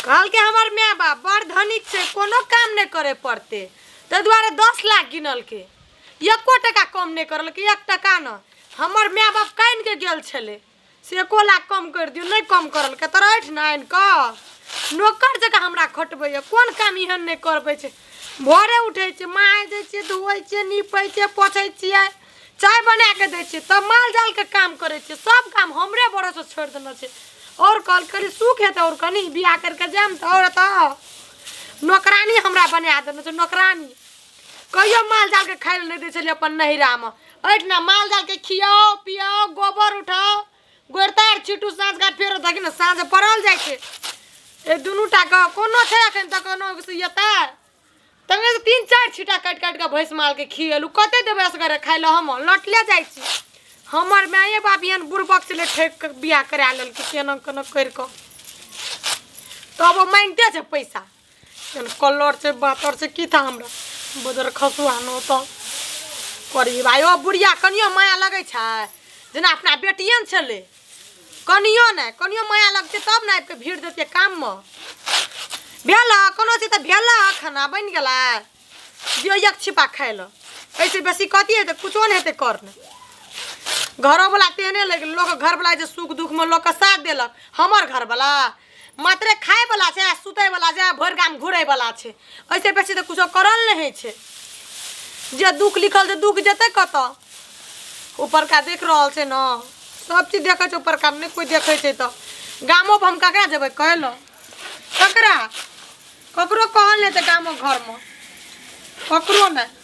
कल के हमार माँ बाप बड़ धनिक से कोनो काम नहीं करे पड़ते ते द्वारे 10 लाख गिनल के 1 टका कम नहीं करल के 1 टका न हमार माँ बाप कान के गेल छले से 1 लाख कम कर दियो नहीं कम करल के तोरा 8-9 का नौकर जगह हमरा खटबै कोन काम इहन नहीं करबै छे भोरे उठे छे माय दे छे धोइ छे नीपै छे पोछै छियै चाय बना के दे छे तब माल जाल के काम करे छे सब काम हमरे बड़ो से छोड़ देना छे और कल करी सुख है तो और कनी बियाह करके जाम तो और तो नौकरानी हमरा बना देना छे नौकरानी कहियो माल जाल के खाइल नहीं दे छले अपन नहिरा में ऐठना माल जाल के खियाओ पियाओ गोबर उठाओ गोरतार छिटू साँझ का फेर तक न साँझ पड़ल जाय छे ए दुनू टा का कोनो छे अखन तक कोनो येता तंगे 3-4 छिटा काट के भैंस माल के खिएलु कते देबे असगरे खाइल हम लटले जाय छी हमर माये बाप यन बुरबक से ले ठेक बियाह करा लेल के केना केना कर के तब वो मांगते छे पैसा जन कलर से बातर से की था हमरा बदर खसुआनो तो करी भाई ओ बुढ़िया कनियो माया लगे छै जना अपना बेटियन छले कनियो माया लगते तब ना के भीड़ देते काम में भेला कोनो से त भेला खाना बन गेला दियो एक छिपा खाइल ऐसे बेसी कथी है त कुछो नहीं हेते करने घर वाला तेने लगे लोग घर वाला जे सुख दुख में लोग का साथ देलक हमर घर वाला मात्र खाए वाला छे सुते वाला छे भर गाम घुरे वाला छे ऐसे बेसी त कुछो करल नहीं छे जे दुख लिखल जे दुख जते कत ऊपर का देख रहल छे न सब चीज देखे छे ऊपर का नहीं कोई देखे छे त गामो हम ककरा जेबे कहलो ककरा ककरो कहल नहीं त गामो घर में ककरो नहीं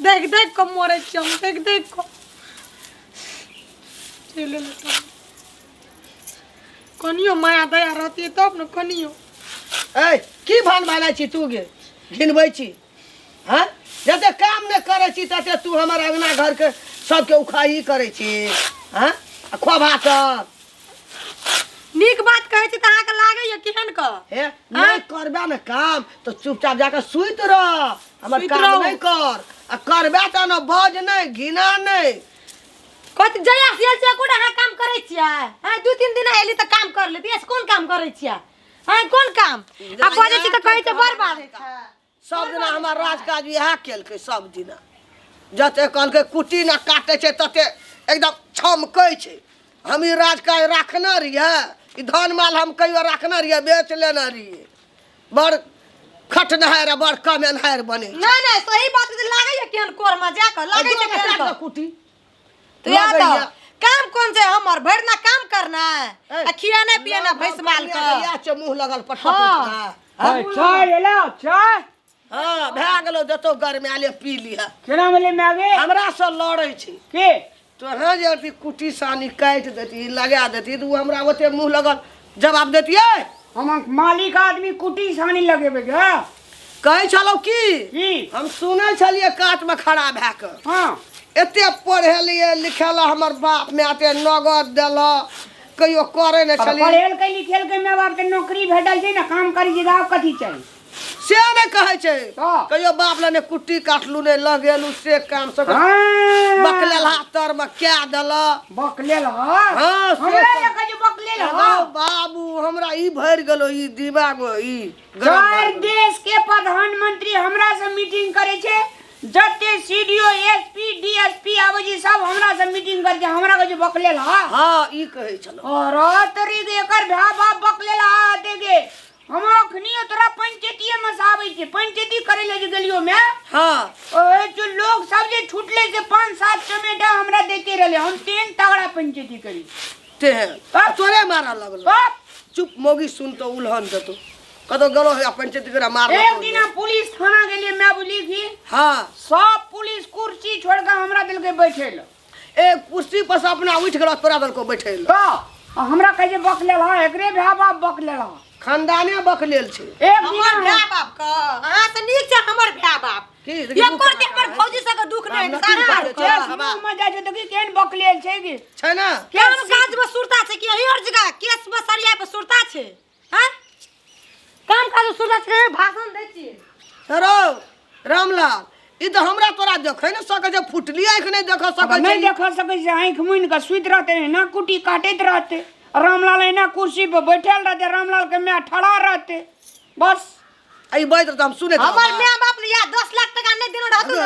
देख देख को मोरे चम देख को चले लेता कनियो माया दया रहती है तब न कनियो ए की भान भाला छी तू गे घिनबै छी हां जते काम न करे छी तते तू हमर अंगना घर के सबके उखाही करे छी हां खोबा त नीक बात कहे छी त अहा के लागे ये केहन क हे नहीं करबा न काम तो चुपचाप जाके सुइत रह हमर काम नहीं कर आ करबा त न बज नहीं घिना नहीं कत जया सेल से कोडा हा काम करे छिया हां 2-3 दिन आइली त काम कर लेती ऐसे कोन काम करे छिया हां कोन काम अब बजे छी त कहि त बर्बाद है सब दिन हमर राजकाज यह केल के सब दिन जते कल के कुटी न काटे छे तते एकदम छमकै छे हम ई राजकाज रखना रिया ई धन माल हम कहियो रखना रिया बेच लेना रिये बड़ खटनहार बड़ कमेनहार बने नहीं नहीं सही बात लागे ये केन कोर में जाकर लागे ये केन कुटी तो याद काम कौन से हमर भरना काम करना है खियाना पियाना भैंस माल का या च मुंह लगल पटपट चाय ले लो चाय हां भै गेलो जतो घर में आले पी लिया केना मिले में आगे हमरा से लड़ै छी के तो हाँ जे कुटी सानी काट देती लगा देती तो हमरा ओते मुंह लगल जवाब देतिए हम मालिक आदमी कुटी सानी लगेबे के कहे चलो की हम सुनै छलिए काट में खड़ा भै के हां एते पढ़े लिए लिखेला हमर बाप में आते नगद देला कहियो करे न छली पढ़ेल के लिखेल के माय बाप के नौकरी भेटल छै ना काम करी जे गाव कथि चाहिए से ने कहे छै कहियो बाप लने कुट्टी काटलू ने लगेलू से काम सब बकलेल हाथर में क्या देला बकलेल हां हमरा लगे जे बकलेल बाबू हमरा ई भर गेलो ई दिमाग ई चार देश के प्रधानमंत्री हमरा से मीटिंग करे छै जते सीडीओ एसपी डीएसपी आवे जी सब हमरा से मीटिंग कर के हमरा के बकलेल हां ई कहे छलो और तरी एकर भा बाप बकलेल देगे हम अखनी तोरा पंचायतीय में आबै छै पंचायती करे ले गेलियो में हां ओए जो लोग सब जे छुटले से 5-7 टमेटा हमरा देके रहले हम 3 तगड़ा पंचायती करी ते तोरे मारा लगलो चुप मोगी सुन तो उल्हन देतो कतो गलो है पंचायती करा मार एक दिन पुलिस थाना गेलिए मैं बोली थी हां सब पुलिस कुर्सी छोड़ के हमरा दिल के बैठेल एक कुर्सी पर से अपना उठ गेलो तोरा दल को बैठेल तो हमरा कहे बकलेल एकरे भा बाप बकलेल खानदाने बकलेल छै एक हमर भै बाप का अहाँ से नीक छै हमर भै बाप की ये करते हमर फौजी से दुख नहीं सारा मजा छै त की केन बकलेल छै की छै ना केन काज में सुरता छै कि हर जगह केस में सरिया पे सुरता छै हैं काम काज सुरता छै भाषण दै छी हेरो रामलाल ई तो हमरा तोरा देखे न सके जे फुटली आंख नहीं देख सके नहीं देख सके जे आंख मुइन के सुइत रहते ना कुटी काटैत रहते रामलाल एना कुर्सी पे बैठल रहते, रामलाल के मैं ठड़ा रहते, बस। आई बैठ तो हम सुने हमर माँ बाप ने या 10 लाख टका नहीं देने रहतु न,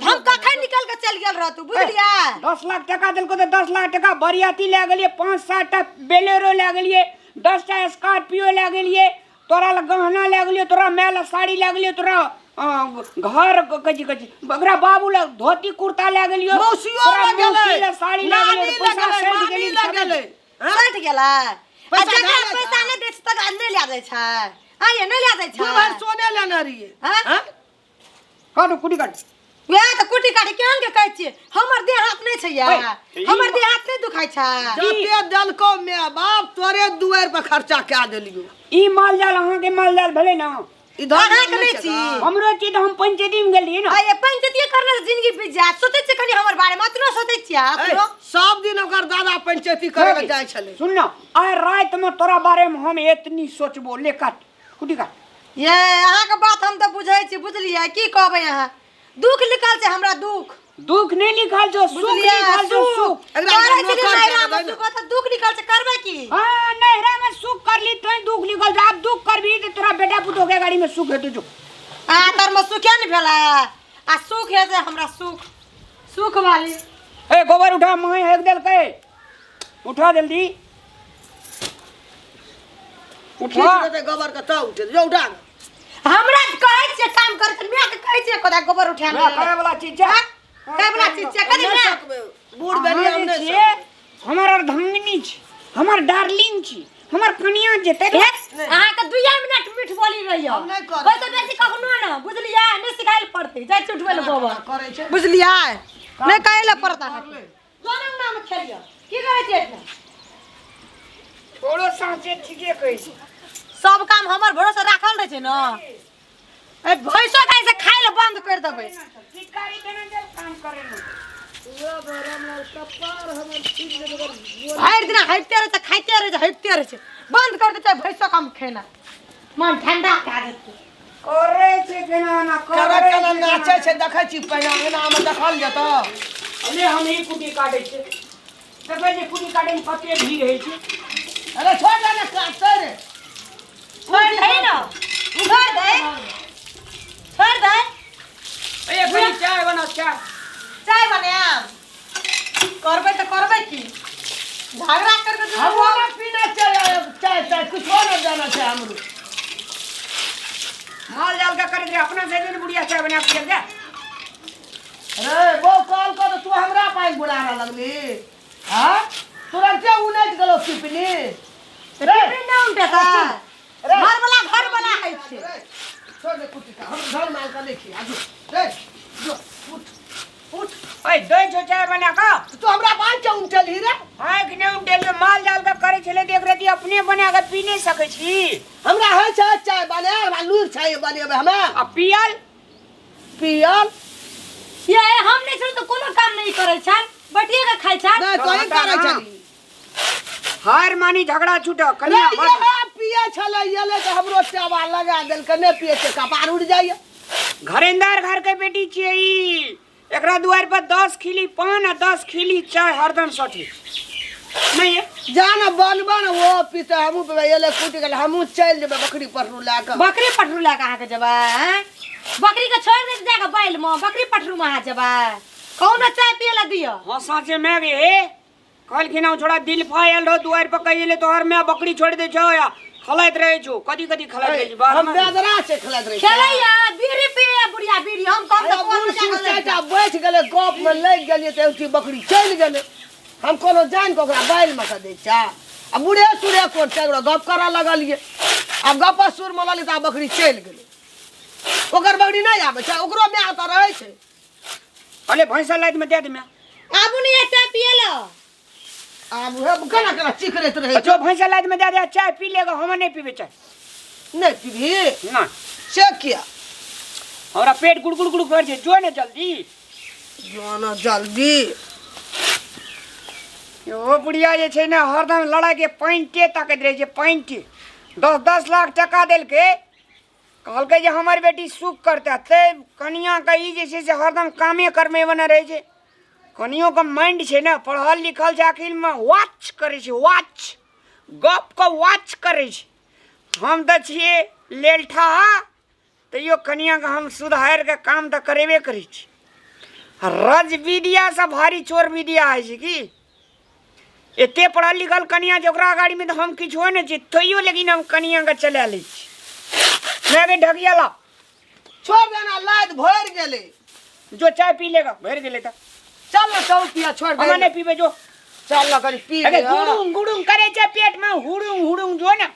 हम कखन निकल के चल गेल रहतु, बुझलिया? 10 लाख टका दिल को तो 10 लाख टका बरियाती ले गेलिए, 5-7 टा बेलेरो ले गेलिए, 10 टा स्कॉर्पियो ले गेलिए, तोरा ला गहना ले गेलिए, तोरा माय ला साड़ी ले गेलिए, तोरा घर कजी बगरा बाबू ला धोती कुर्ता ले गेलियो, मौसियो ले गेलै, साड़ी ले गेलियो, पैसा सेठ गेलिए, गेलै सट गेला। पैसा जकरा जाने पैसा नहीं दै छै तकरा नहीं ला दै छै, आये नहीं ला दै छै। दू भर सोने लेने रहिए हाँ? काटू कुटी काट। वएह त कुटी काटी केहन के कहै छियै, हमर देह हाथ नहीं छै या, ओए, हमर देह हाथ नहीं दुखाय छै। जते दलको माय बाप तोरे दुआर पर खर्चा कए देलियो। ई माल जाल अहाँ के माल जाल भेले ना, इधर अहाँ के नहीं नहीं छै छी। का? हमरो चीज हम पंचायती में गेलिए ना। आये पंचायती करने से जिंदगी बीत जात, सोचै छियै कनी हमर बारे में, अतनो सोचै छियै ए, अतनो। सब दिन ओकर दादा पंचायती करे ले जाय छले। सुन ना, आय रात में तोरा बारे में हम इतनी सोचबो, ले काट कुटी काट। ये अहाँ के बात हम त बुझै छी, बुझलियै? की कहबै अहाँ? दुख लिखल छै हमरा, दुख दुख नहीं लिखल जो, सुख बुझलियै? लिखल जो, सुख। एकरा करै नौकर छलियै कए नैरा देबै में ने। सुख, त दुख निकल छै, करबै की? हाँ नहरा में सुख कर ली तो दुख निकल जा, अब दुख कर भी तो तोरा बेटा पुतो के गाड़ी में सुख है तुझो। आ तर में सुखे नहीं भेला, आ सुख है से हमरा सुख, सुख वाली। ए गोबर उठा, मैं एक दिल के उठा जल्दी खींच उठा। देते गोबर के तो उठे जो उठा। हमरा कहै छियै काम कर के, मैं के कहै छियै कोदा गोबर उठा मैं करे वाला चीज है, काय वाला चीज छै कनी नहीं मैं? सकबे, बूढ़ बेली हम नहीं छिए, हमर अर्धांगिनी छी, हमर डार्लिंग छी, हमर कनिया जेते अहाँ के 2 मिनट मीठ बोली रहियो, हम नहीं करब। कोई तो बेसी कखनो न, बुझलियै? नहीं सिखाइल पड़ते, जाय चुटबै ले गोबर, करे छै। बुझलियै? नहीं कहैले पड़ता है। दोनों नाम खेलियो, की कहै छियै इतना? थोड़ो साँचे ठीके कहै छी। सब काम हमर भरोसा राखल रहे छै न। ए भैंसो गाय से खाइ ले बंद कर देबै। शिकारी देना जल काम करे ना। भरि दिन हटते रहे छै, खाइते रहे छै, हटते रहे छै, बंद कर देते भैंसो काम खेना, मन ठंडा कए देते। करे छै केना ना केना करे केना नाचे छै देखै छी, पहिने अंगना में देखल जेत। अरे हम ही कुटी काटे छै, देखै जे कुटी काटे में कते भीड़ रहै छै। अरे छोड़ दे ना, काटते रे। छोड़ दे न, छोड़ दे, छोड़ दे। ए भाई चाय बना, चाय बनाम, करबै त करबै की? झगड़ा करके जो हमारा पीना चाय चाय कुछ और न जाना चाहे हमरो। माल जाल का करे अपना से दिन बुढ़िया चाय बना के दे। अरे वो कॉल कर तू हमरा पाई बुलारा लगली। हां तुरंत उलट गेलो सिपनी। रे न उठे त घर वाला है छै। छोड़ दे कुटी का, हम घर माल का देखी आजू। रे जो उठ ओए दे जो चाय बना का, तू हमरा पास चौन चली रे। हां कि नहीं उठे माल जाल का करे छले देख रही अपने बना के पी नहीं सकै छी। हमरा है चाय बने, हमरा लूर चाय बनेबे हमें। आ पियल पियल ये हम नहीं सुन तो कोनो काम नहीं करे छै, बटिए के खाइ छै। नहीं तो ही करे चली। हार मानी झगड़ा छूटा रे कनिया ये पिए छले, ये ले के हमरो चावा लगा देल के नहीं पिए से कपार उड़ जाइए। घरेंदार घर के बेटी छिए ई, एकरा दुआर पर 10 खिली पान आ 10 खिली चाय हरदम सठी नहीं है। जाना बन वो पीते हमू पे ये ले कुटी गेल, हमू चल जेबे बकरी पटरू ला के। बकरी पटरू ला के अहाँ के जेबै? हैं? बकरी के छोड़ दे जाके बैल में, बकरी पटरू में अहाँ जेबै? कौनो चाय पिए ला दियो? हां साचे में गे कल खिना छोड़ा दिल फायल रो दुआर पर कहिए तो हर में बकरी छोड़ दे छो या खलाइत रहे छो, कदी कदी खलाइत रहे बार हम में बेदरा से खलत रही। खेलैया बीड़ी पिए बुढ़िया बीड़ी, हम कम अरे तो बुढ़ कोन सुन जाके चाचा बैठ गेले गप में लग गेलिए त उठी बकरी चल गेले। हम कोनो जान को ओकरा बैल में के दे छा। अब बूढ़े सुरे कोन सगरो गप करा लगलिए। अब गप सुर में लली त बकरी चल गेले। ओकर बकरी नहीं आबे छा, ओकरो में आता रहे छे। अरे भैंसा लाइट में दे दे में आबू नहीं चाय पिए ला। अब हे केना केना चिकरत रहे जो भैंसा लाइट में दे दे चाय पी लेगा, हम नहीं पीबे चाय नहीं पीबी ना। से किया हमरा पेट गुड़गुड़ गुड़ कर छे, जो ने जल्दी जाना जल्दी। ओ बुढ़िया जे छै ना हरदम लड़ाई के पॉइंटे ताकत रहे छे, पॉइंटे 10-10 लाख टका देल के कहलकै जे हमर बेटी सुख करते ते कनिया का ई जे छै से हरदम कामे करमे बना रहे छे। कनियो का माइंड छै ने पढ़ल लिखल छै आखिर में वॉच करे छै वॉच गप को वॉच करे छै हम तऽ छियै लेलठा तैयो कनिया के हम सुधार के काम तऽ करेबे करै छी रज विद्या से भारी चोर विद्या है छै की एते पढ़ल लिखल कनिया जोकरा गाड़ी में तो हम किछो नहीं छी तैयो लेकिन हम कनिया के चला लै छी मैं भी ढकिया ला छोड़ देना लाद भर गेले जो चाय पी लेगा भर गेले त चल ना चाउ पिया छोड़ दे हमने पीबे जो चल ना करी पी अरे ले गुड़ुंग गुड़ुंग करे छै पेट में हुड़ुंग हुड़ुंग जो ना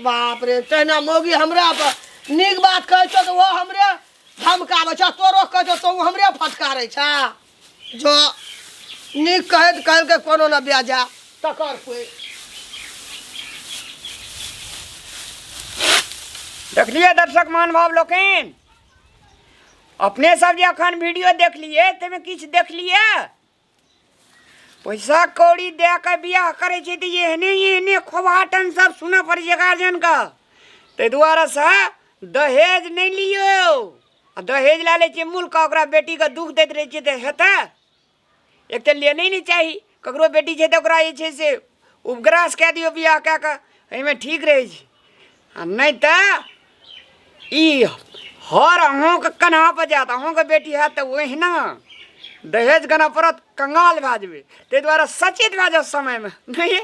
बाप रे तहना मोगी हमरा पर नीक बात कहै छौ तो वो हमरे धमकाबै छ तोरो कहै छौ तो हमरे फटकारै छ जो नीक कहै कहल के कोनो न ब्याजा तकर कोई देख लिए दर्शक महानुभाव लोकन अपने सब जे अखन वीडियो देख लिए तमे किछ देख लिए पैसा कौड़ी दे के बियाह करे छै त एहने खोबाटन सब सुना पड़ छै गार्जियन का ते दुआरे से दहेज नहीं लियो आ दहेज ला ले छै मूल का ओकरा बेटी के दुख दैत रहे छै त हेतै एक त लेने नहीं चाही ककरो बेटी छै त ओकरा जे छै से उपग्रास कह दियो बियाह कह के एमे ठीक रहे छै आ नहीं त ई हर अहों के कन्हा पर जात अहों के बेटी है तो वहीना दहेज गना परत कंगाल भए जेबे ते द्वारा सचेत भए जाओ समय में नहीं